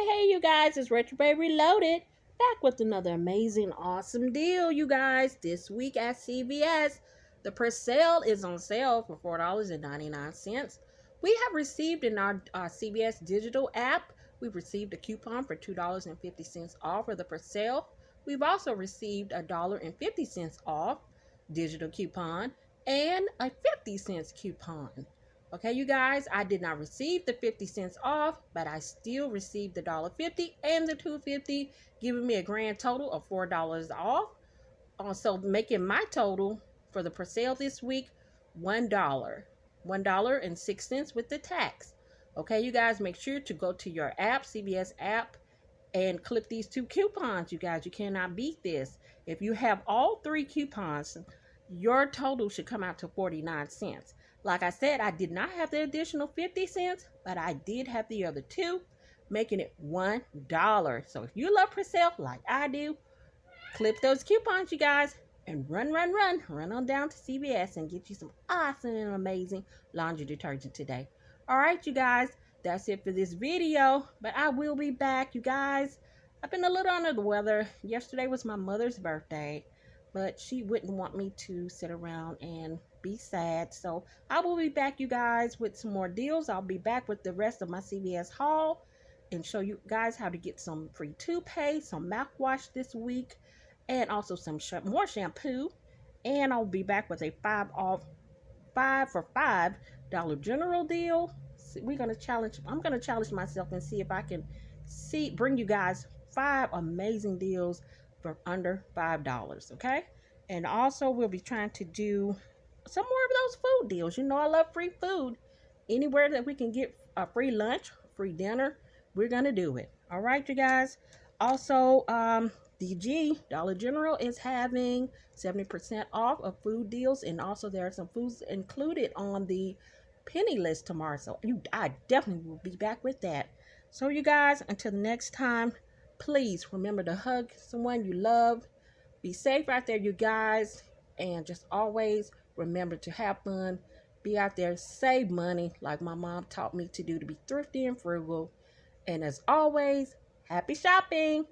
Hey, you guys, it's Retro Baby Reloaded, back with another amazing, awesome deal, you guys. This week at CVS, the Persil is on sale for $4.99. We have received in our CVS digital app, we've received a coupon for $2.50 off for the Persil. We've also received $1.50 off digital coupon and a 50 cents coupon. Okay, you guys, I did not receive the 50 cents off, but I still received the $1.50 and the $2.50, giving me a grand total of $4 off. Also making my total for the per sale this week $1.06 with the tax. Okay, you guys, make sure to go to your app, CVS app, and clip these two coupons, you guys. You cannot beat this. If you have all three coupons, your total should come out to 49 cents. Like I said, I did not have the additional 50 cents, but I did have the other two, making it $1. So if you love Persil like I do, clip those coupons, you guys, and run on down to CVS and get you some awesome and amazing laundry detergent today. All right, you guys, that's it for this video, but I will be back, you guys. I've been a little under the weather. Yesterday was my mother's birthday, but she wouldn't want me to sit around and be sad. So I will be back, you guys, with some more deals. I'll be back with the rest of my CVS haul and show you guys how to get some free toothpaste, some mouthwash this week, and also some more shampoo. And I'll be back with a 5 for $5 general deal. So I'm gonna challenge myself and see if I can bring you guys 5 amazing deals for under $5. Okay, and also we'll be trying to do some more of those food deals. You know, I love free food. Anywhere that we can get a free lunch, free dinner, we're gonna do it. All right, you guys. Also, DG Dollar General is having 70% off of food deals, and also there are some foods included on the penny list tomorrow. So I definitely will be back with that. So you guys, until the next time, please remember to hug someone you love. Be safe out there, you guys, and just always remember to have fun. Be out there, save money like my mom taught me to do, to be thrifty and frugal. And as always, happy shopping!